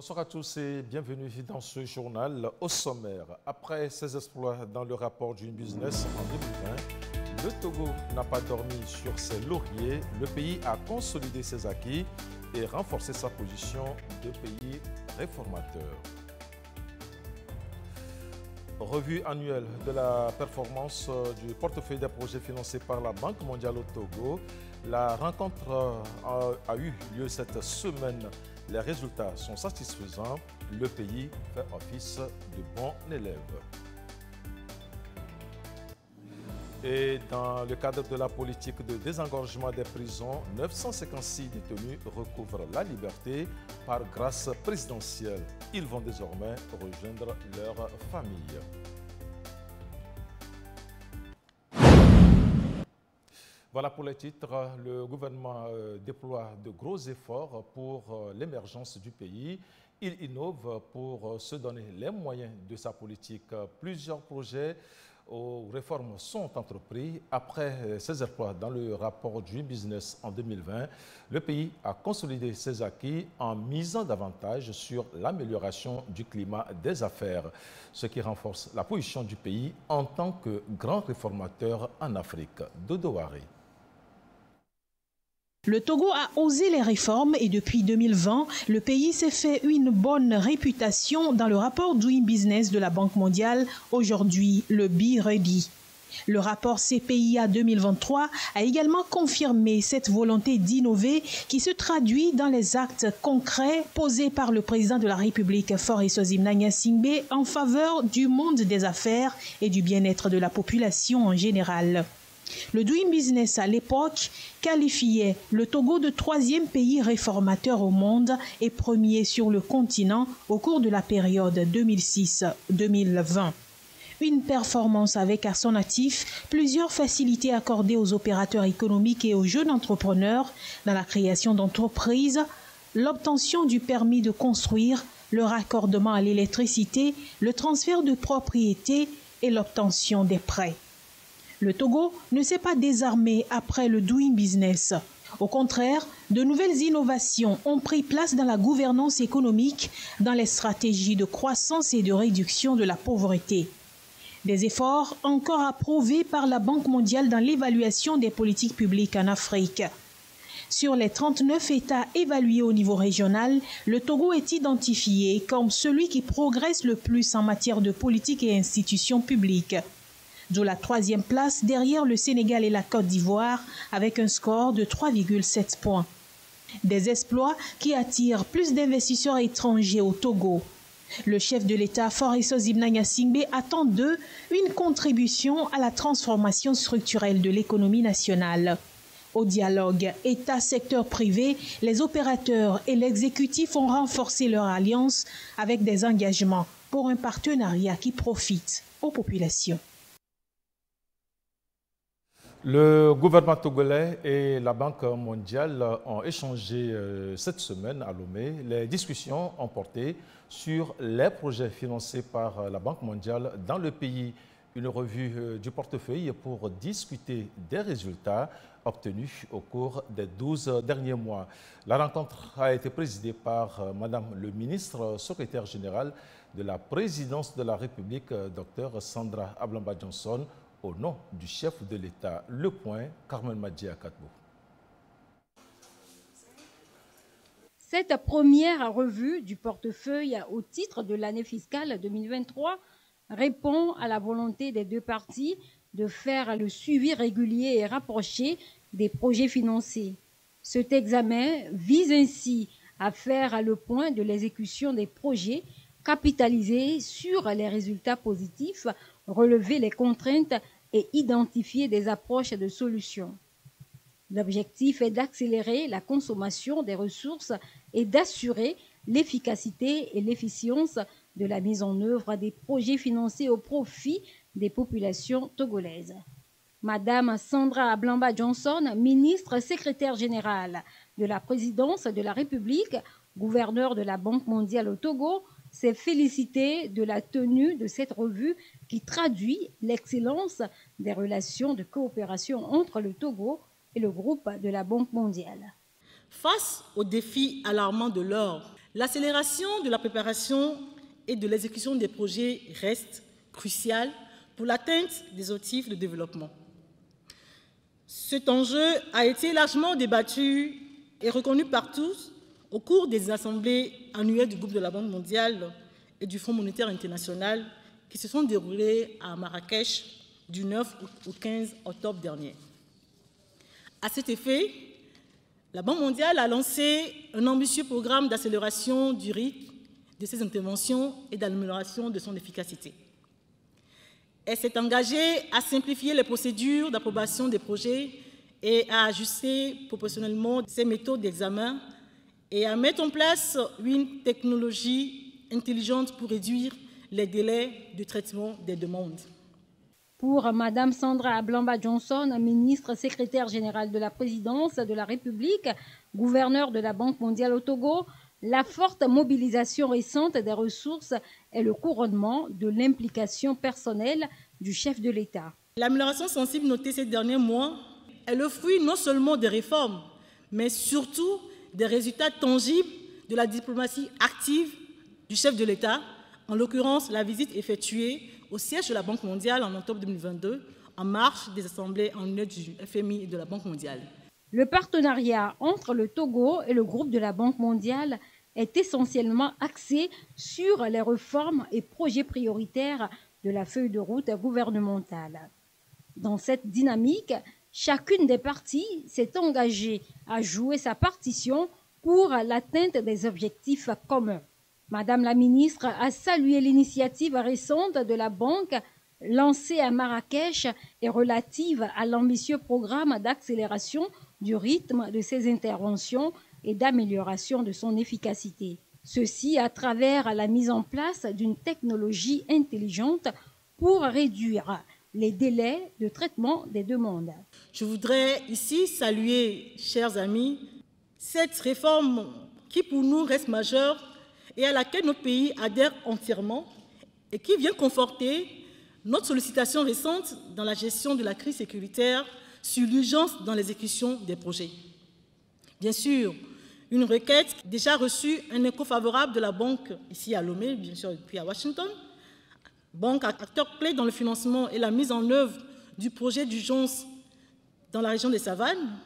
Bonsoir à tous et bienvenue dans ce journal. Au sommaire, après ses exploits dans le rapport Doing Business en 2020, le Togo n'a pas dormi sur ses lauriers. Le pays a consolidé ses acquis et renforcé sa position de pays réformateur. Revue annuelle de la performance du portefeuille des projets financés par la Banque mondiale au Togo. La rencontre a eu lieu cette semaine. Les résultats sont satisfaisants. Le pays fait office de bon élève. Et dans le cadre de la politique de désengorgement des prisons, 956 détenus recouvrent la liberté par grâce présidentielle. Ils vont désormais rejoindre leur famille. Voilà pour les titres. Le gouvernement déploie de gros efforts pour l'émergence du pays. Il innove pour se donner les moyens de sa politique. Plusieurs projets aux réformes sont entrepris. Après ses exploits dans le rapport Doing Business en 2020, le pays a consolidé ses acquis en misant davantage sur l'amélioration du climat des affaires, ce qui renforce la position du pays en tant que grand réformateur en Afrique. Dodo Harry. Le Togo a osé les réformes et depuis 2020, le pays s'est fait une bonne réputation dans le rapport Doing Business de la Banque mondiale, aujourd'hui le Be Ready. Le rapport CPIA 2023 a également confirmé cette volonté d'innover qui se traduit dans les actes concrets posés par le président de la République, Faure Essozimna Gnassingbé, en faveur du monde des affaires et du bien-être de la population en général. Le Doing Business à l'époque qualifiait le Togo de 3e pays réformateur au monde et premier sur le continent au cours de la période 2006-2020. Une performance avec à son actif plusieurs facilités accordées aux opérateurs économiques et aux jeunes entrepreneurs dans la création d'entreprises, l'obtention du permis de construire, le raccordement à l'électricité, le transfert de propriété et l'obtention des prêts. Le Togo ne s'est pas désarmé après le Doing Business. Au contraire, de nouvelles innovations ont pris place dans la gouvernance économique, dans les stratégies de croissance et de réduction de la pauvreté. Des efforts encore approuvés par la Banque mondiale dans l'évaluation des politiques publiques en Afrique. Sur les 39 États évalués au niveau régional, le Togo est identifié comme celui qui progresse le plus en matière de politique et institutions publiques. D'où la 3e place derrière le Sénégal et la Côte d'Ivoire avec un score de 3,7 points. Des exploits qui attirent plus d'investisseurs étrangers au Togo. Le chef de l'État, Faure Essozimna Gnassingbé, attend d'eux une contribution à la transformation structurelle de l'économie nationale. Au dialogue État-secteur privé, les opérateurs et l'exécutif ont renforcé leur alliance avec des engagements pour un partenariat qui profite aux populations. Le gouvernement togolais et la Banque mondiale ont échangé cette semaine à Lomé. Les discussions ont porté sur les projets financés par la Banque mondiale dans le pays. Une revue du portefeuille pour discuter des résultats obtenus au cours des 12 derniers mois. La rencontre a été présidée par Madame le ministre secrétaire général de la présidence de la République, Dr Sandra Ablamba Johnson, au nom du chef de l'État. Le point, Carmen Madji Akatbo. Cette première revue du portefeuille au titre de l'année fiscale 2023 répond à la volonté des deux parties de faire le suivi régulier et rapproché des projets financés. Cet examen vise ainsi à faire le point de l'exécution des projets, capitaliser sur les résultats positifs, relever les contraintes et identifier des approches de solutions. L'objectif est d'accélérer la consommation des ressources et d'assurer l'efficacité et l'efficience de la mise en œuvre des projets financés au profit des populations togolaises. Madame Sandra Ablamba Johnson, ministre secrétaire générale de la présidence de la République, gouverneur de la Banque mondiale au Togo, s'est félicitée de la tenue de cette revue qui traduit l'excellence des relations de coopération entre le Togo et le groupe de la Banque mondiale. Face aux défis alarmants de l'or, L'accélération de la préparation et de l'exécution des projets reste cruciale pour l'atteinte des objectifs de développement. Cet enjeu a été largement débattu et reconnu par tous au cours des assemblées annuelles du groupe de la Banque mondiale et du Fonds monétaire international qui se sont déroulées à Marrakech du 9 au 15 octobre dernier. À cet effet, la Banque mondiale a lancé un ambitieux programme d'accélération du rythme de ses interventions et d'amélioration de son efficacité. Elle s'est engagée à simplifier les procédures d'approbation des projets et à ajuster proportionnellement ses méthodes d'examen et à mettre en place une technologie intelligente pour réduire les délais de traitement des demandes. Pour Mme Sandra Ablamba-Johnson, ministre secrétaire générale de la présidence de la République, gouverneure de la Banque mondiale au Togo, la forte mobilisation récente des ressources est le couronnement de l'implication personnelle du chef de l'État. L'amélioration sensible notée ces derniers mois est le fruit non seulement des réformes, mais surtout des résultats tangibles de la diplomatie active du chef de l'État, en l'occurrence la visite effectuée au siège de la Banque mondiale en octobre 2022, en marge des assemblées annuelles du FMI et de la Banque mondiale. Le partenariat entre le Togo et le groupe de la Banque mondiale est essentiellement axé sur les réformes et projets prioritaires de la feuille de route gouvernementale. Dans cette dynamique, chacune des parties s'est engagée à jouer sa partition pour l'atteinte des objectifs communs. Madame la ministre a salué l'initiative récente de la Banque lancée à Marrakech et relative à l'ambitieux programme d'accélération du rythme de ses interventions et d'amélioration de son efficacité. Ceci à travers la mise en place d'une technologie intelligente pour réduire les délais de traitement des demandes. Je voudrais ici saluer, chers amis, cette réforme qui pour nous reste majeure et à laquelle notre pays adhère entièrement et qui vient conforter notre sollicitation récente dans la gestion de la crise sécuritaire sur l'urgence dans l'exécution des projets. Bien sûr, une requête déjà reçue un écho favorable de la Banque ici à Lomé, bien sûr puis à Washington, Banque acteur clé dans le financement et la mise en œuvre du projet d'urgence dans la région des Savanes,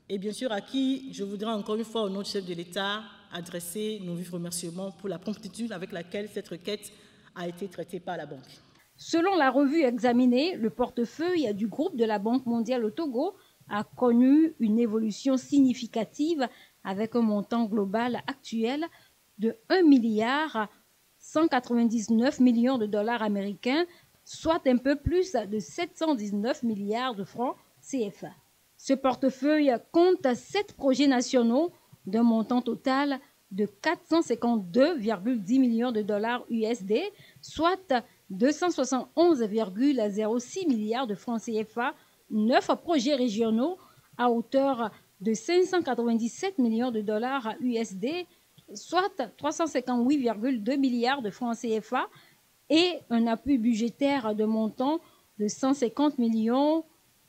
et bien sûr à qui je voudrais encore une fois au nom du chef de l'État adresser nos vifs remerciements pour la promptitude avec laquelle cette requête a été traitée par la Banque. Selon la revue examinée, le portefeuille du groupe de la Banque mondiale au Togo a connu une évolution significative avec un montant global actuel de 1,199 milliard de dollars américains, soit un peu plus de 719 milliards de francs CFA. Ce portefeuille compte 7 projets nationaux d'un montant total de 452,10 millions de dollars USD, soit 271,06 milliards de francs CFA, 9 projets régionaux à hauteur de 597 millions de dollars USD, soit 358,2 milliards de francs CFA, et un appui budgétaire de montant de 150 millions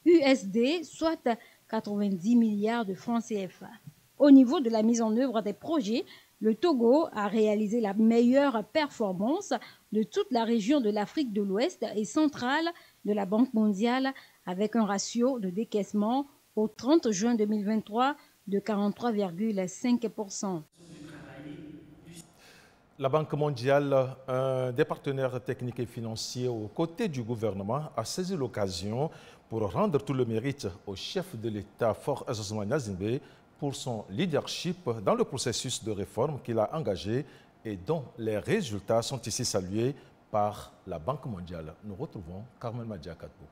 USD, soit 90 milliards de francs CFA. Au niveau de la mise en œuvre des projets, le Togo a réalisé la meilleure performance de toute la région de l'Afrique de l'Ouest et centrale de la Banque mondiale, avec un ratio de décaissement au 30 juin 2023 de 43,5%. La Banque mondiale, un des partenaires techniques et financiers aux côtés du gouvernement, a saisi l'occasion pour rendre tout le mérite au chef de l'État, Faure Gnassingbé, pour son leadership dans le processus de réforme qu'il a engagé et dont les résultats sont ici salués par la Banque mondiale. Nous retrouvons Carmen Madiakatou.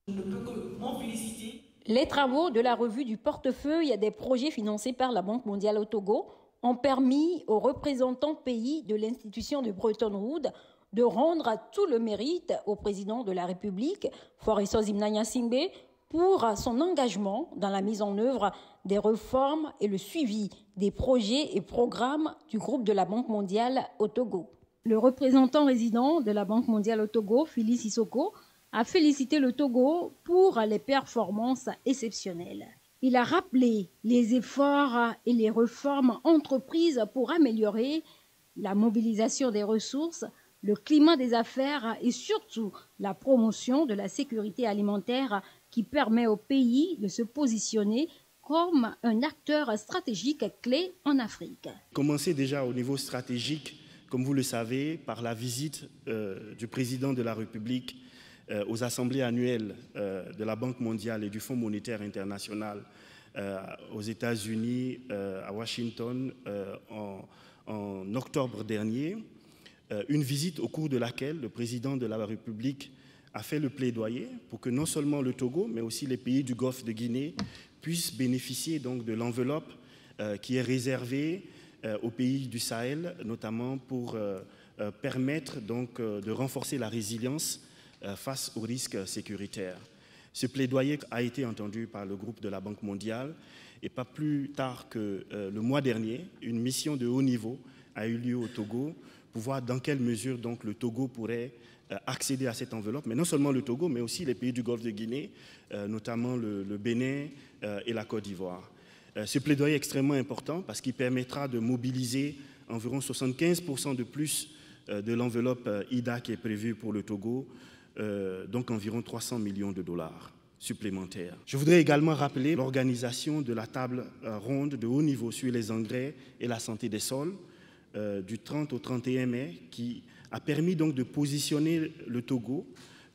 Je ne peux que m'en féliciter. Les travaux de la revue du portefeuille des projets financés par la Banque mondiale au Togo ont permis aux représentants pays de l'institution de Bretton Woods de rendre tout le mérite au président de la République, Faure Gnassingbé, pour son engagement dans la mise en œuvre des réformes et le suivi des projets et programmes du groupe de la Banque mondiale au Togo. Le représentant résident de la Banque mondiale au Togo, Fili Sissoko, a félicité le Togo pour les performances exceptionnelles. Il a rappelé les efforts et les réformes entreprises pour améliorer la mobilisation des ressources, le climat des affaires et surtout la promotion de la sécurité alimentaire qui permet au pays de se positionner comme un acteur stratégique clé en Afrique. Commencer déjà au niveau stratégique, comme vous le savez, par la visite du président de la République aux assemblées annuelles de la Banque mondiale et du Fonds monétaire international aux États-Unis, à Washington, en octobre dernier. Une visite au cours de laquelle le président de la République a fait le plaidoyer pour que non seulement le Togo, mais aussi les pays du Golfe de Guinée puissent bénéficier donc de l'enveloppe qui est réservée aux pays du Sahel, notamment pour permettre donc de renforcer la résilience face aux risques sécuritaires. Ce plaidoyer a été entendu par le groupe de la Banque mondiale et pas plus tard que le mois dernier, une mission de haut niveau a eu lieu au Togo pour voir dans quelle mesure donc, le Togo pourrait accéder à cette enveloppe, mais non seulement le Togo, mais aussi les pays du Golfe de Guinée, notamment le Bénin et la Côte d'Ivoire. Ce plaidoyer est extrêmement important parce qu'il permettra de mobiliser environ 75% de plus de l'enveloppe IDA qui est prévue pour le Togo, donc environ 300 millions de dollars supplémentaires. Je voudrais également rappeler l'organisation de la table ronde de haut niveau sur les engrais et la santé des sols du 30 au 31 mai qui a permis donc de positionner le Togo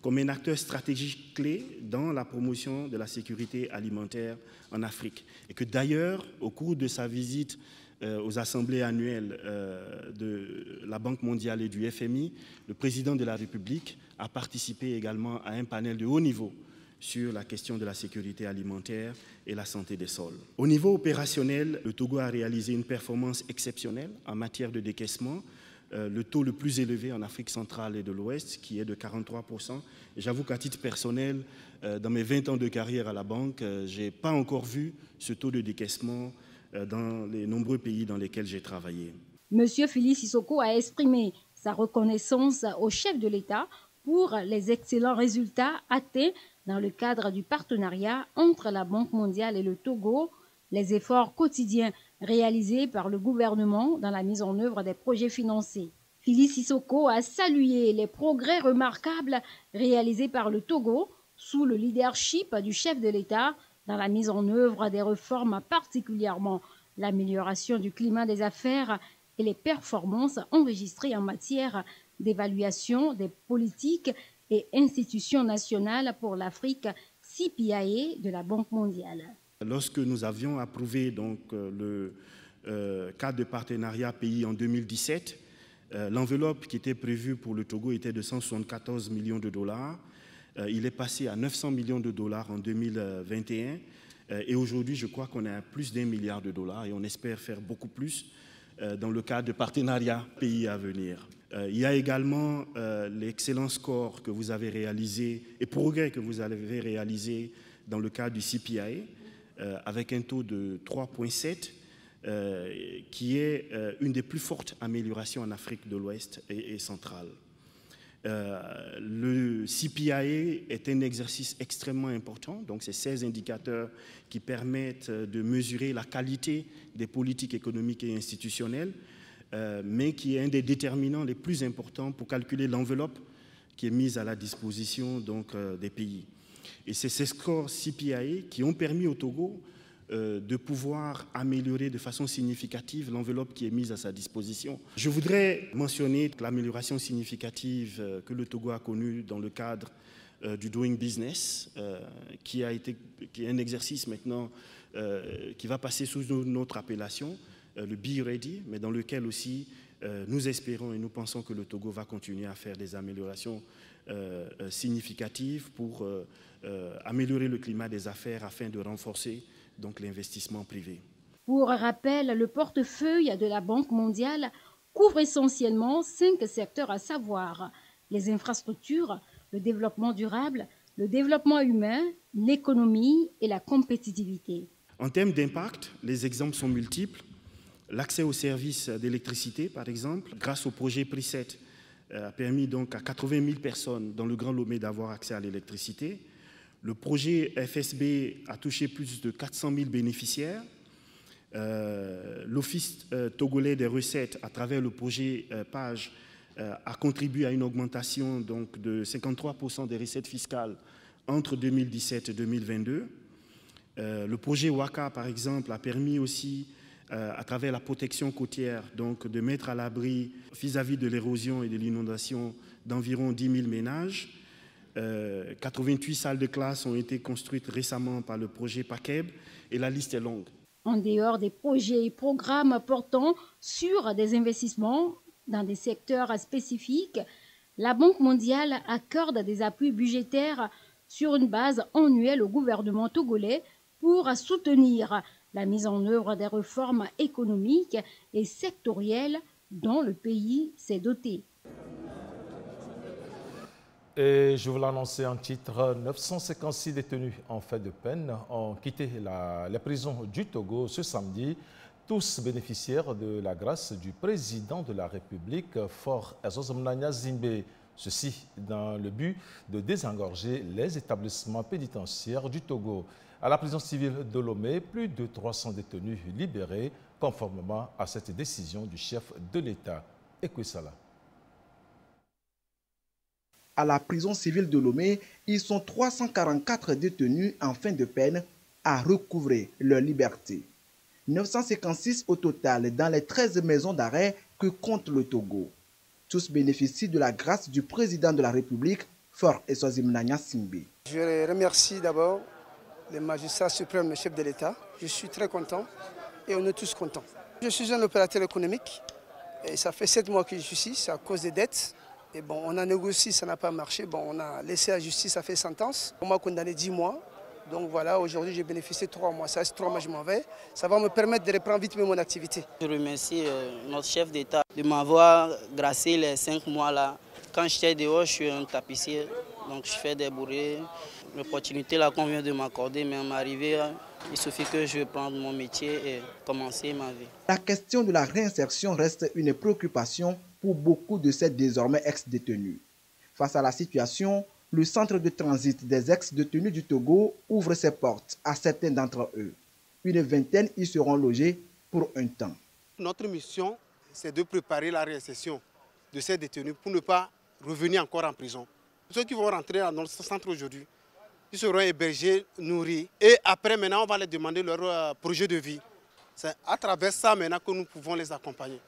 comme un acteur stratégique clé dans la promotion de la sécurité alimentaire en Afrique. Et que d'ailleurs, au cours de sa visite aux assemblées annuelles de la Banque mondiale et du FMI, le président de la République a participé également à un panel de haut niveau sur la question de la sécurité alimentaire et la santé des sols. Au niveau opérationnel, le Togo a réalisé une performance exceptionnelle en matière de décaissement, le taux le plus élevé en Afrique centrale et de l'Ouest, qui est de 43%. Et j'avoue qu'à titre personnel, dans mes 20 ans de carrière à la banque, je n'ai pas encore vu ce taux de décaissement dans les nombreux pays dans lesquels j'ai travaillé. Monsieur Félix Sissoko a exprimé sa reconnaissance au chef de l'État pour les excellents résultats atteints dans le cadre du partenariat entre la Banque mondiale et le Togo, les efforts quotidiens réalisés par le gouvernement dans la mise en œuvre des projets financés. Félix Sissoko a salué les progrès remarquables réalisés par le Togo sous le leadership du chef de l'État dans la mise en œuvre des réformes, particulièrement l'amélioration du climat des affaires et les performances enregistrées en matière d'évaluation des politiques et institutions nationales pour l'Afrique, CPIA de la Banque mondiale. Lorsque nous avions approuvé donc, le cadre de partenariat pays en 2017, l'enveloppe qui était prévue pour le Togo était de 174 millions de dollars. Il est passé à 900 millions de dollars en 2021. Et aujourd'hui, je crois qu'on est à plus d'1 milliard de dollars et on espère faire beaucoup plus dans le cadre de partenariat pays à venir. Il y a également l'excellent score que vous avez réalisé et progrès que vous avez réalisé dans le cadre du CPIA avec un taux de 3,7 qui est une des plus fortes améliorations en Afrique de l'Ouest et centrale. Le CPIA est un exercice extrêmement important, donc c'est 16 indicateurs qui permettent de mesurer la qualité des politiques économiques et institutionnelles, mais qui est un des déterminants les plus importants pour calculer l'enveloppe qui est mise à la disposition donc, des pays. Et c'est ces scores CPIA qui ont permis au Togo de pouvoir améliorer de façon significative l'enveloppe qui est mise à sa disposition. Je voudrais mentionner l'amélioration significative que le Togo a connue dans le cadre du Doing Business, qui est un exercice maintenant qui va passer sous notre appellation, le Be Ready, mais dans lequel aussi nous espérons et nous pensons que le Togo va continuer à faire des améliorations significatives pour améliorer le climat des affaires afin de renforcer donc l'investissement privé. Pour rappel, le portefeuille de la Banque mondiale couvre essentiellement 5 secteurs, à savoir les infrastructures, le développement durable, le développement humain, l'économie et la compétitivité. En termes d'impact, les exemples sont multiples. L'accès aux services d'électricité, par exemple, grâce au projet Preset, a permis donc à 80 000 personnes dans le Grand Lomé d'avoir accès à l'électricité. Le projet FSB a touché plus de 400 000 bénéficiaires. L'Office togolais des recettes, à travers le projet PAGE, a contribué à une augmentation donc, de 53% des recettes fiscales entre 2017 et 2022. Le projet WACA, par exemple, a permis aussi, à travers la protection côtière, donc, de mettre à l'abri vis-à-vis de l'érosion et de l'inondation d'environ 10 000 ménages. 88 salles de classe ont été construites récemment par le projet PACEB et la liste est longue. En dehors des projets et programmes portant sur des investissements dans des secteurs spécifiques, la Banque mondiale accorde des appuis budgétaires sur une base annuelle au gouvernement togolais pour soutenir la mise en œuvre des réformes économiques et sectorielles dont le pays s'est doté. Et je vous l'annonçais en titre, 956 détenus en fin de peine ont quitté les prisons du Togo ce samedi, tous bénéficiaires de la grâce du président de la République, Faure Ezozomnania Zimbe. Ceci dans le but de désengorger les établissements pénitentiaires du Togo. À la prison civile de Lomé, plus de 300 détenus libérés conformément à cette décision du chef de l'État. Écoutez-la. À la prison civile de Lomé, ils sont 344 détenus en fin de peine à recouvrer leur liberté. 956 au total dans les 13 maisons d'arrêt que compte le Togo. Tous bénéficient de la grâce du président de la République, Faure Ezozomnania Zimbe. Je remercie d'abord le magistrat suprême, le chef de l'État. Je suis très content et on est tous contents. Je suis un opérateur économique et ça fait 7 mois que je suis ici, c'est à cause des dettes. Et bon, on a négocié, ça n'a pas marché. Bon, on a laissé la justice, ça fait sentence. On m'a condamné 10 mois. Donc voilà, aujourd'hui j'ai bénéficié de 3 mois. Ça reste 3 mois, je m'en vais. Ça va me permettre de reprendre vite mon activité. Je remercie notre chef d'État de m'avoir gracié les 5 mois là. Quand j'étais dehors, je suis un tapissier. Donc je fais des bourrées. L'opportunité là qu'on vient de m'accorder, mais à m'arriver, il suffit que je prenne mon métier et commencer ma vie. La question de la réinsertion reste une préoccupation pour beaucoup de ces désormais ex-détenus. Face à la situation, le centre de transit des ex-détenus du Togo ouvre ses portes à certains d'entre eux. Une vingtaine y seront logés pour un temps. Notre mission, c'est de préparer la réinsertion de ces détenus pour ne pas revenir encore en prison. Ceux qui vont rentrer dans notre centre aujourd'hui, ils seront hébergés, nourris. Et après, maintenant, on va leur demander leur projet de vie. C'est à travers ça maintenant que nous pouvons les accompagner.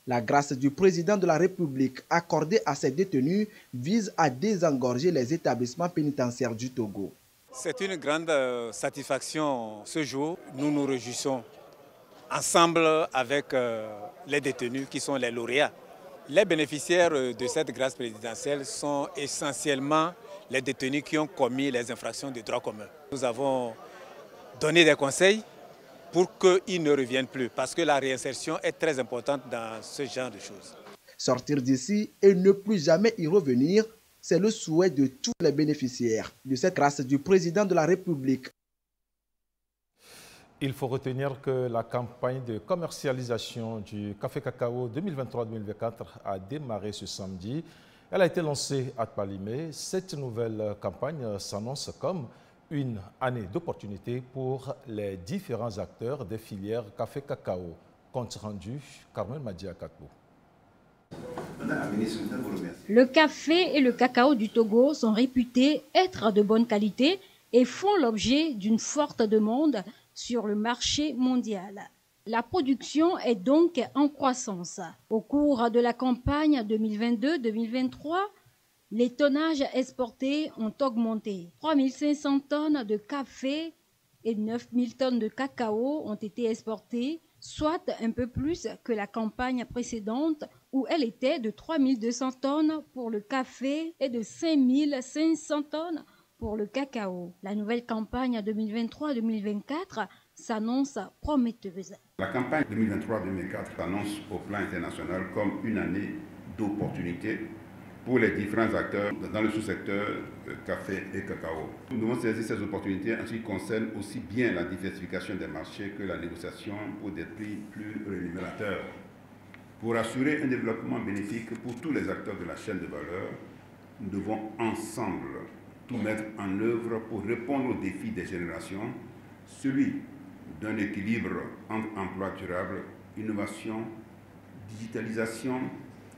La grâce du président de la République accordée à ces détenus vise à désengorger les établissements pénitentiaires du Togo. C'est une grande satisfaction ce jour. Nous nous réjouissons ensemble avec les détenus qui sont les lauréats. Les bénéficiaires de cette grâce présidentielle sont essentiellement les détenus qui ont commis les infractions de droit commun. Nous avons donné des conseils pour qu'ils ne reviennent plus, parce que la réinsertion est très importante dans ce genre de choses. Sortir d'ici et ne plus jamais y revenir, c'est le souhait de tous les bénéficiaires de cette grâce du président de la République. Il faut retenir que la campagne de commercialisation du café cacao 2023-2024 a démarré ce samedi. Elle a été lancée à Palimé. Cette nouvelle campagne s'annonce comme une année d'opportunité pour les différents acteurs des filières café-cacao. Compte rendu, Carmen Madia-Katbo. Le café et le cacao du Togo sont réputés être de bonne qualité et font l'objet d'une forte demande sur le marché mondial. La production est donc en croissance. Au cours de la campagne 2022-2023, les tonnages exportés ont augmenté. 3500 tonnes de café et 9000 tonnes de cacao ont été exportées, soit un peu plus que la campagne précédente où elle était de 3200 tonnes pour le café et de 5500 tonnes pour le cacao. La nouvelle campagne 2023-2024 s'annonce prometteuse. La campagne 2023-2024 s'annonce au plan international comme une année d'opportunités pour les différents acteurs dans le sous-secteur café et cacao. Nous devons saisir ces opportunités en ce qui concerne aussi bien la diversification des marchés que la négociation pour des prix plus rémunérateurs. Pour assurer un développement bénéfique pour tous les acteurs de la chaîne de valeur, nous devons ensemble tout mettre en œuvre pour répondre aux défis des générations, celui d'un équilibre entre emploi durable, innovation, digitalisation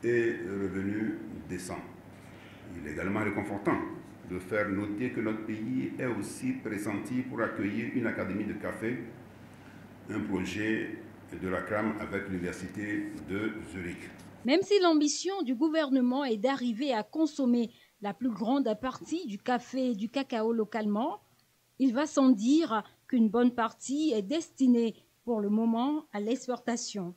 et revenus décents. Il est également réconfortant de faire noter que notre pays est aussi pressenti pour accueillir une académie de café, un projet de la CRAM avec l'Université de Zurich. Même si l'ambition du gouvernement est d'arriver à consommer la plus grande partie du café et du cacao localement, il va sans dire qu'une bonne partie est destinée pour le moment à l'exportation.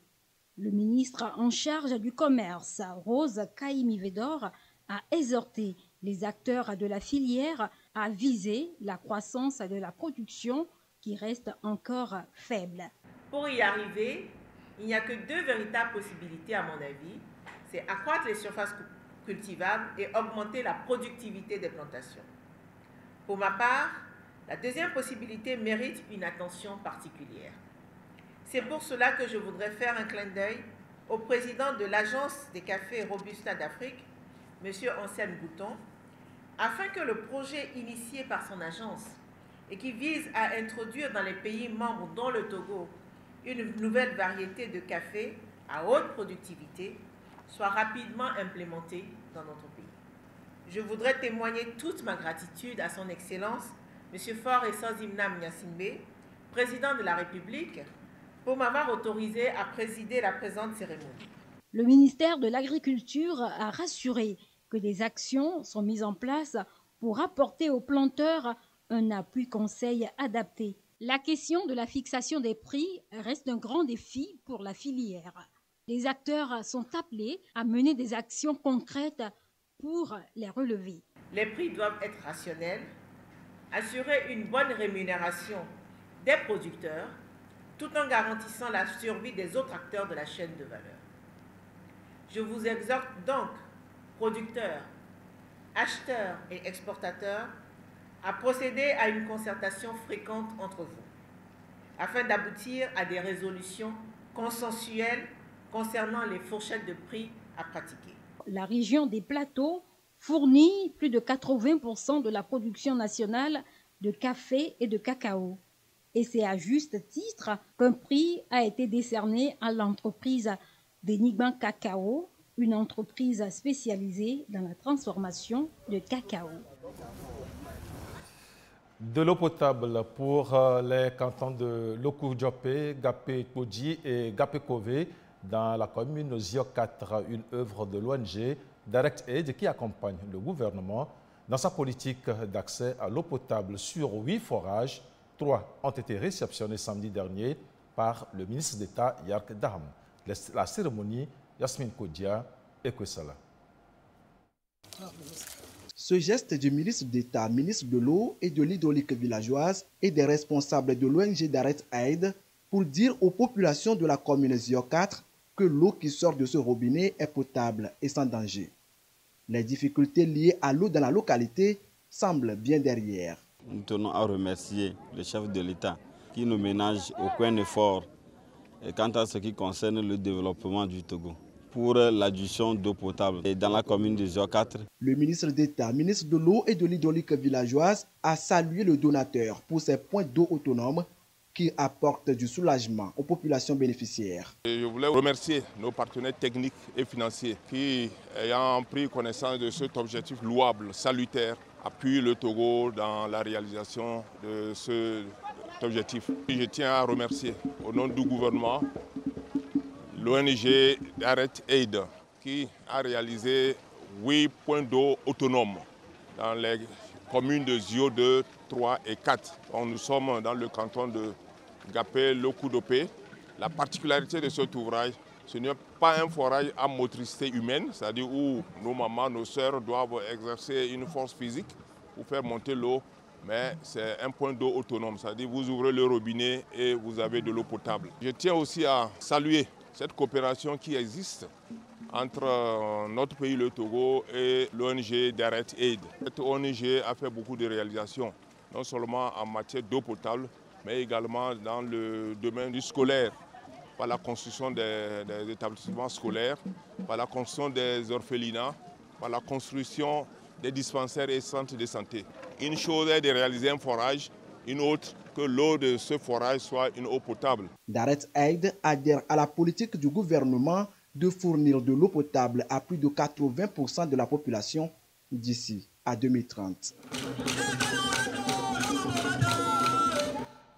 Le ministre en charge du commerce, Rose Kaimi-Vedor, a exhorté les acteurs de la filière à viser la croissance de la production qui reste encore faible. Pour y arriver, il n'y a que deux véritables possibilités à mon avis. C'est accroître les surfaces cultivables et augmenter la productivité des plantations. Pour ma part, la deuxième possibilité mérite une attention particulière. C'est pour cela que je voudrais faire un clin d'œil au président de l'Agence des cafés Robusta d'Afrique, M. Anselme Bouton, afin que le projet initié par son agence et qui vise à introduire dans les pays membres, dont le Togo, une nouvelle variété de café à haute productivité, soit rapidement implémenté dans notre pays. Je voudrais témoigner toute ma gratitude à son Excellence, M. Faure Essanzimnam Gnassingbé, président de la République, pour m'avoir autorisé à présider la présente cérémonie. Le ministère de l'Agriculture a rassuré que des actions sont mises en place pour apporter aux planteurs un appui conseil adapté. La question de la fixation des prix reste un grand défi pour la filière. Les acteurs sont appelés à mener des actions concrètes pour les relever. Les prix doivent être rationnels, assurer une bonne rémunération des producteurs, tout en garantissant la survie des autres acteurs de la chaîne de valeur. Je vous exhorte donc, producteurs, acheteurs et exportateurs, à procéder à une concertation fréquente entre vous, afin d'aboutir à des résolutions consensuelles concernant les fourchettes de prix à pratiquer. La région des Plateaux fournit plus de 80% de la production nationale de café et de cacao. Et c'est à juste titre qu'un prix a été décerné à l'entreprise Benigban Cacao, une entreprise spécialisée dans la transformation de cacao. De l'eau potable pour les cantons de Lokou-Diopé, Gapé-Podji et Gapé-Kové dans la commune Zio 4, une œuvre de l'ONG Direct Aid qui accompagne le gouvernement dans sa politique d'accès à l'eau potable sur 8 forages. 3 ont été réceptionnés samedi dernier par le ministre d'État Yark Daham. La cérémonie, Yasmine Kodia et Kwesala. Ce geste du ministre d'État, ministre de l'eau et de l'hydraulique villageoise et des responsables de l'ONG Direct Aid pour dire aux populations de la commune Zio 4 que l'eau qui sort de ce robinet est potable et sans danger. Les difficultés liées à l'eau dans la localité semblent bien derrière. Nous tenons à remercier le chef de l'État qui nous ménage aucun effort quant à ce qui concerne le développement du Togo pour l'adduction d'eau potable dans la commune de Zio 4. Le ministre d'État, ministre de l'eau et de l'hydraulique villageoise, a salué le donateur pour ses points d'eau autonomes qui apportent du soulagement aux populations bénéficiaires. Je voulais remercier nos partenaires techniques et financiers qui, ayant pris connaissance de cet objectif louable, salutaire, appuient le Togo dans la réalisation de cet objectif. Je tiens à remercier au nom du gouvernement l'ONG Direct Aid qui a réalisé 8 points d'eau autonomes dans les communes de Zio 2, 3 et 4. Nous sommes dans le canton de Gapé-Lokou-Dopé. La particularité de cet ouvrage, ce n'est pas un forage à motricité humaine, c'est-à-dire où nos mamans, nos sœurs doivent exercer une force physique pour faire monter l'eau, mais c'est un point d'eau autonome, c'est-à-dire vous ouvrez le robinet et vous avez de l'eau potable. Je tiens aussi à saluer cette coopération qui existe entre notre pays, le Togo, et l'ONG Direct Aid. Cette ONG a fait beaucoup de réalisations, non seulement en matière d'eau potable, mais également dans le domaine du scolaire, par la construction des établissements scolaires, par la construction des orphelinats, par la construction des dispensaires et centres de santé. Une chose est de réaliser un forage, une autre que l'eau de ce forage soit une eau potable. Direct Aid adhère à la politique du gouvernement de fournir de l'eau potable à plus de 80% de la population d'ici à 2030.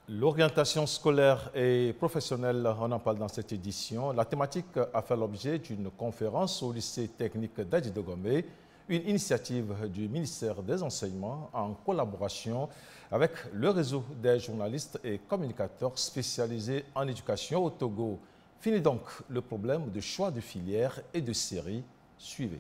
L'orientation scolaire et professionnelle, on en parle dans cette édition. La thématique a fait l'objet d'une conférence au lycée technique d'Adji-Dogomé, une initiative du ministère des Enseignements en collaboration avec le réseau des journalistes et communicateurs spécialisés en éducation au Togo. Fini donc le problème de choix de filière et de série. Suivez.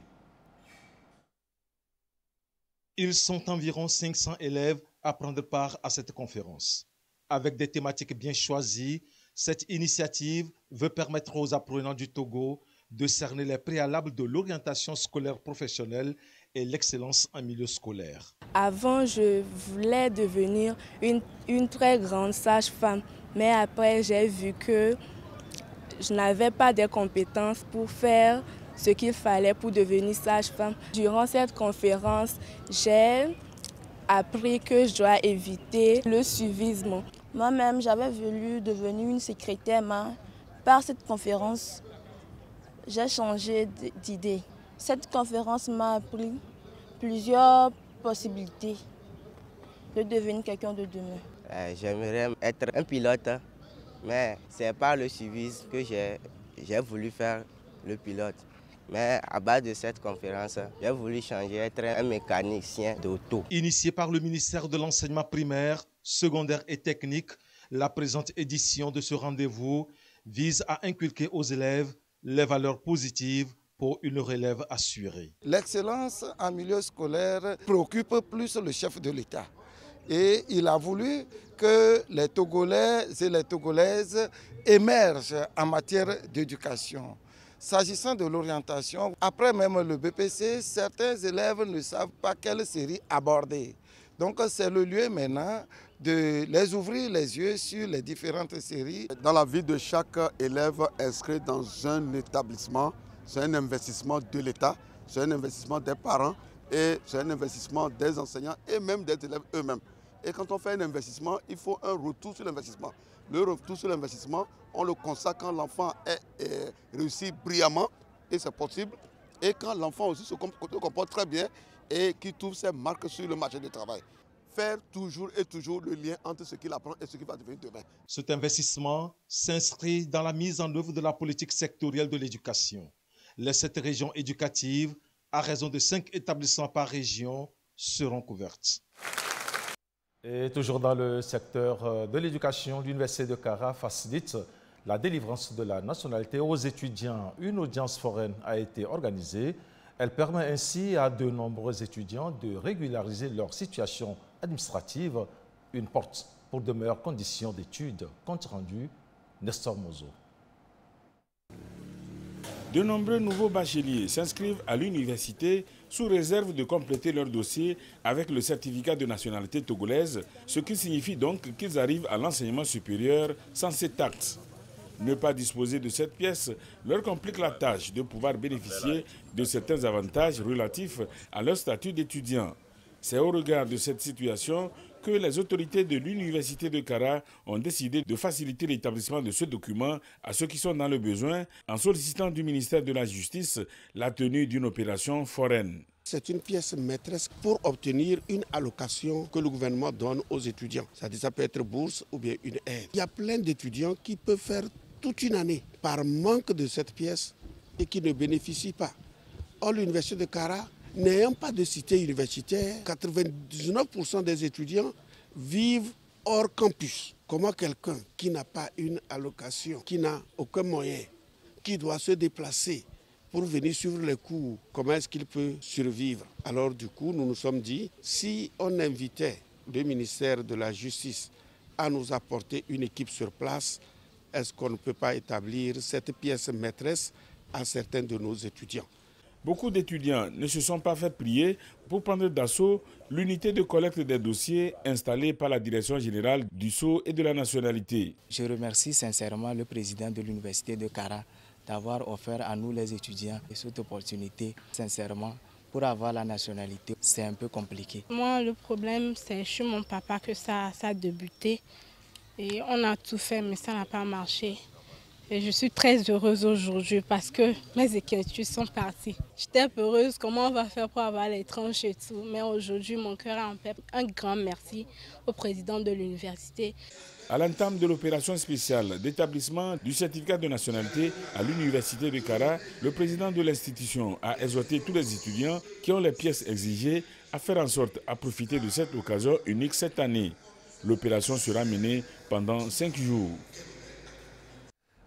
Ils sont environ 500 élèves à prendre part à cette conférence. Avec des thématiques bien choisies, cette initiative veut permettre aux apprenants du Togo de cerner les préalables de l'orientation scolaire professionnelle et l'excellence en milieu scolaire. Avant, je voulais devenir une très grande sage-femme, mais après, j'ai vu que je n'avais pas de compétences pour faire ce qu'il fallait pour devenir sage-femme. Durant cette conférence, j'ai appris que je dois éviter le suivisme. Moi-même, j'avais voulu devenir une secrétaire, mais par cette conférence, j'ai changé d'idée. Cette conférence m'a appris plusieurs possibilités de devenir quelqu'un de demain. J'aimerais être un pilote, mais ce n'est pas le civisme que j'ai voulu faire le pilote. Mais à base de cette conférence, j'ai voulu changer, être un mécanicien d'auto. Initié par le ministère de l'Enseignement primaire, secondaire et technique, la présente édition de ce rendez-vous vise à inculquer aux élèves les valeurs positives pour une relève assurée. L'excellence en milieu scolaire préoccupe plus le chef de l'État. Et il a voulu que les Togolais et les Togolaises émergent en matière d'éducation. S'agissant de l'orientation, après même le BPC, certains élèves ne savent pas quelle série aborder. Donc c'est le lieu maintenant de les ouvrir les yeux sur les différentes séries. Dans la vie de chaque élève inscrit dans un établissement, c'est un investissement de l'État, c'est un investissement des parents et c'est un investissement des enseignants et même des élèves eux-mêmes. Et quand on fait un investissement, il faut un retour sur l'investissement. Le retour sur l'investissement, on le constate quand l'enfant réussit brillamment, et c'est possible, et quand l'enfant aussi se comporte très bien et qui trouve ses marques sur le marché du travail. Faire toujours et toujours le lien entre ce qu'il apprend et ce qu'il va devenir demain. Cet investissement s'inscrit dans la mise en œuvre de la politique sectorielle de l'éducation. Les 7 régions éducatives, à raison de 5 établissements par région, seront couvertes. Et toujours dans le secteur de l'éducation, l'Université de Kara facilite la délivrance de la nationalité aux étudiants. Une audience foraine a été organisée. Elle permet ainsi à de nombreux étudiants de régulariser leur situation administrative, une porte pour de meilleures conditions d'études. Compte rendu, Nestor Mozo. De nombreux nouveaux bacheliers s'inscrivent à l'université sous réserve de compléter leur dossier avec le certificat de nationalité togolaise, ce qui signifie donc qu'ils arrivent à l'enseignement supérieur sans cette taxe. Ne pas disposer de cette pièce leur complique la tâche de pouvoir bénéficier de certains avantages relatifs à leur statut d'étudiant. C'est au regard de cette situation que les autorités de l'Université de Kara ont décidé de faciliter l'établissement de ce document à ceux qui sont dans le besoin en sollicitant du ministère de la Justice la tenue d'une opération foraine. C'est une pièce maîtresse pour obtenir une allocation que le gouvernement donne aux étudiants. Ça peut être bourse ou bien une aide. Il y a plein d'étudiants qui peuvent faire toute une année par manque de cette pièce et qui ne bénéficient pas. Or, l'Université de Kara, n'ayant pas de cité universitaire, 99% des étudiants vivent hors campus. Comment quelqu'un qui n'a pas une allocation, qui n'a aucun moyen, qui doit se déplacer pour venir suivre les cours, comment est-ce qu'il peut survivre? Alors du coup, nous nous sommes dit, si on invitait le ministère de la Justice à nous apporter une équipe sur place, est-ce qu'on ne peut pas établir cette pièce maîtresse à certains de nos étudiants? Beaucoup d'étudiants ne se sont pas fait prier pour prendre d'assaut l'unité de collecte des dossiers installée par la Direction générale du Sceau et de la nationalité. Je remercie sincèrement le président de l'Université de Kara d'avoir offert à nous les étudiants cette opportunité. Sincèrement, pour avoir la nationalité, c'est un peu compliqué. Moi, le problème, c'est chez mon papa que ça a débuté. Et on a tout fait, mais ça n'a pas marché. Et je suis très heureuse aujourd'hui parce que mes inquiétudes sont parties. J'étais heureuse, comment on va faire pour avoir les tranches et tout. Mais aujourd'hui, mon cœur est en paix. Un grand merci au président de l'université. À l'entame de l'opération spéciale d'établissement du certificat de nationalité à l'université de Kara, le président de l'institution a exhorté tous les étudiants qui ont les pièces exigées à faire en sorte à profiter de cette occasion unique cette année. L'opération sera menée pendant 5 jours.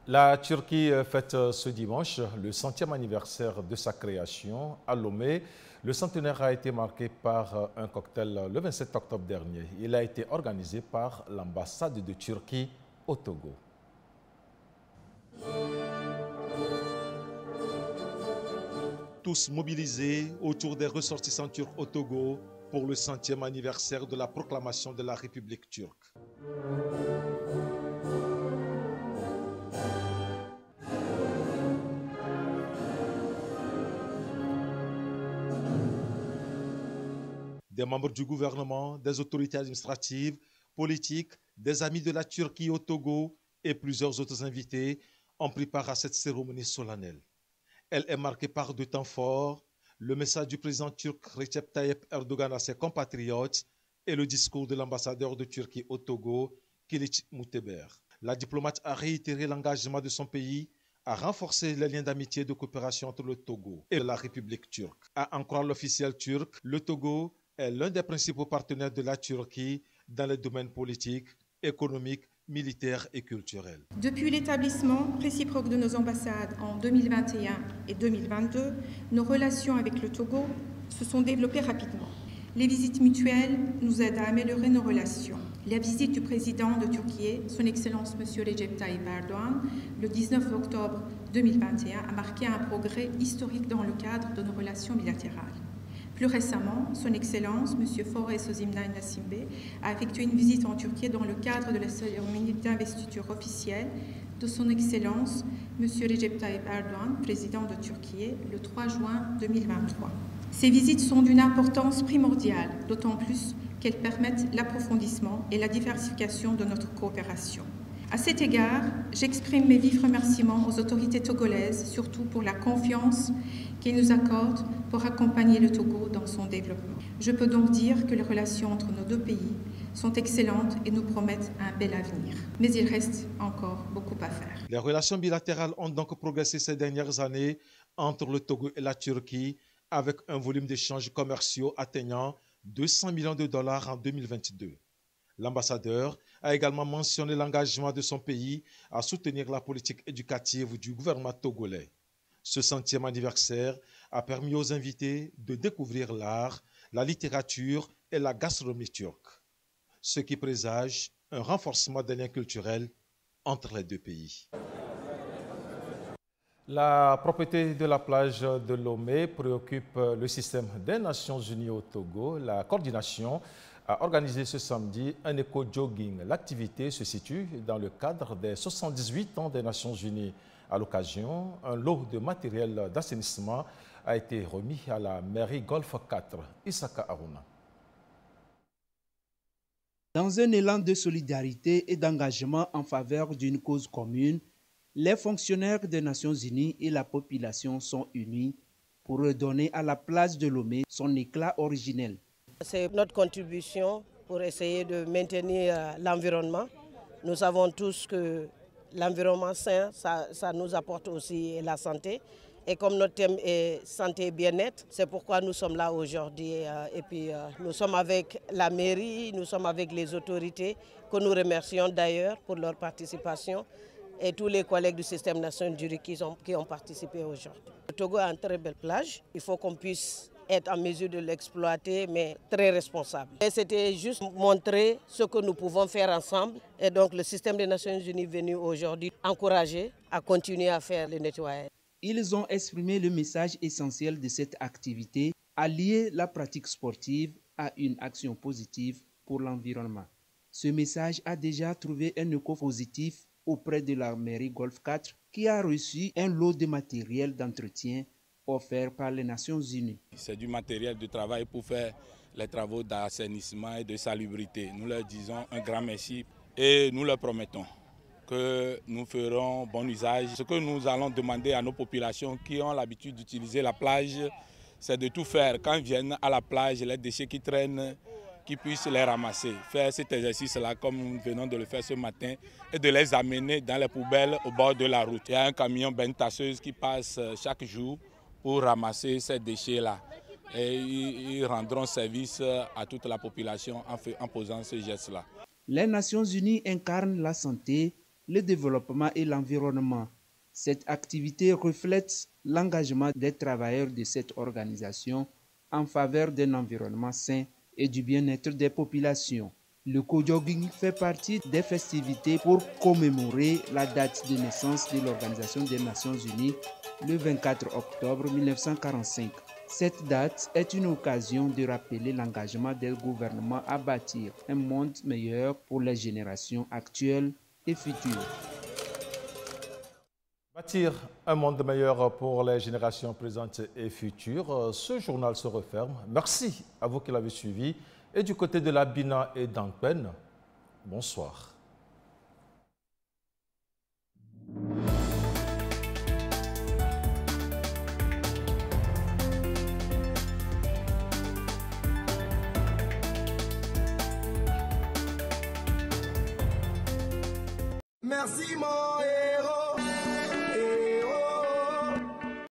La Turquie fête ce dimanche le 100e anniversaire de sa création à Lomé. Le centenaire a été marqué par un cocktail le 27 octobre dernier. Il a été organisé par l'ambassade de Turquie au Togo. Tous mobilisés autour des ressortissants turcs au Togo pour le 100e anniversaire de la proclamation de la République turque. Des membres du gouvernement, des autorités administratives, politiques, des amis de la Turquie au Togo et plusieurs autres invités ont pris part à cette cérémonie solennelle. Elle est marquée par deux temps forts, le message du président turc Recep Tayyip Erdogan à ses compatriotes et le discours de l'ambassadeur de Turquie au Togo, Kiliç Muteber. La diplomate a réitéré l'engagement de son pays à renforcer les liens d'amitié et de coopération entre le Togo et la République turque. À en croire l'officiel turc, le Togo est l'un des principaux partenaires de la Turquie dans les domaines politiques, économiques, militaires et culturels. Depuis l'établissement réciproque de nos ambassades en 2021 et 2022, nos relations avec le Togo se sont développées rapidement. Les visites mutuelles nous aident à améliorer nos relations. La visite du président de Turquie, son Excellence M. Recep Tayyip Erdogan, le 19 octobre 2021, a marqué un progrès historique dans le cadre de nos relations bilatérales. Plus récemment, son Excellence, M. Forres Ozimnay Nassimbe, a effectué une visite en Turquie dans le cadre de la cérémonie d'investiture officielle de son Excellence, M. Recep Tayyip Erdogan, président de Turquie, le 3 juin 2023. Ces visites sont d'une importance primordiale, d'autant plus qu'elles permettent l'approfondissement et la diversification de notre coopération. À cet égard, j'exprime mes vifs remerciements aux autorités togolaises, surtout pour la confiance qu'ils nous accordent pour accompagner le Togo dans son développement. Je peux donc dire que les relations entre nos deux pays sont excellentes et nous promettent un bel avenir. Mais il reste encore beaucoup à faire. Les relations bilatérales ont donc progressé ces dernières années entre le Togo et la Turquie, avec un volume d'échanges commerciaux atteignant 200 millions de dollars en 2022. L'ambassadeur a également mentionné l'engagement de son pays à soutenir la politique éducative du gouvernement togolais. Ce 100e anniversaire a permis aux invités de découvrir l'art, la littérature et la gastronomie turque, ce qui présage un renforcement des liens culturels entre les deux pays. La propriété de la plage de Lomé préoccupe le système des Nations Unies au Togo. La coordination a organisé ce samedi un éco-jogging. L'activité se situe dans le cadre des 78 ans des Nations Unies. À l'occasion, un lot de matériel d'assainissement a été remis à la mairie Golfe 4, Isaka Aruna. Dans un élan de solidarité et d'engagement en faveur d'une cause commune, les fonctionnaires des Nations Unies et la population sont unis pour redonner à la plage de Lomé son éclat originel. C'est notre contribution pour essayer de maintenir l'environnement. Nous savons tous que l'environnement sain, ça nous apporte aussi la santé. Et comme notre thème est santé et bien-être, c'est pourquoi nous sommes là aujourd'hui. Et puis nous sommes avec la mairie, nous sommes avec les autorités, que nous remercions d'ailleurs pour leur participation, et tous les collègues du système national juridique qui ont participé aujourd'hui. Le Togo a une très belle plage, il faut qu'on puisse être en mesure de l'exploiter, mais très responsable. Et c'était juste montrer ce que nous pouvons faire ensemble. Et donc le système des Nations Unies est venu aujourd'hui encourager à continuer à faire le nettoyage. Ils ont exprimé le message essentiel de cette activité, allier la pratique sportive à une action positive pour l'environnement. Ce message a déjà trouvé un écho positif auprès de la mairie Golfe 4 qui a reçu un lot de matériel d'entretien offert par les Nations Unies. C'est du matériel de travail pour faire les travaux d'assainissement et de salubrité. Nous leur disons un grand merci et nous leur promettons que nous ferons bon usage. Ce que nous allons demander à nos populations qui ont l'habitude d'utiliser la plage, c'est de tout faire. Quand ils viennent à la plage, les déchets qui traînent, qu'ils puissent les ramasser. Faire cet exercice-là comme nous venons de le faire ce matin et de les amener dans les poubelles au bord de la route. Il y a un camion benne tasseuse qui passe chaque jour pour ramasser ces déchets-là. Et ils rendront service à toute la population en posant ce geste-là. Les Nations Unies incarnent la santé, le développement et l'environnement. Cette activité reflète l'engagement des travailleurs de cette organisation en faveur d'un environnement sain et du bien-être des populations. Le co-jogging fait partie des festivités pour commémorer la date de naissance de l'Organisation des Nations Unies, le 24 octobre 1945. Cette date est une occasion de rappeler l'engagement des gouvernements à bâtir un monde meilleur pour les générations actuelles et futures. Bâtir un monde meilleur pour les générations présentes et futures. Ce journal se referme. Merci à vous qui l'avez suivi. Et du côté de la Bina et d'Angpen, bonsoir. Merci, mon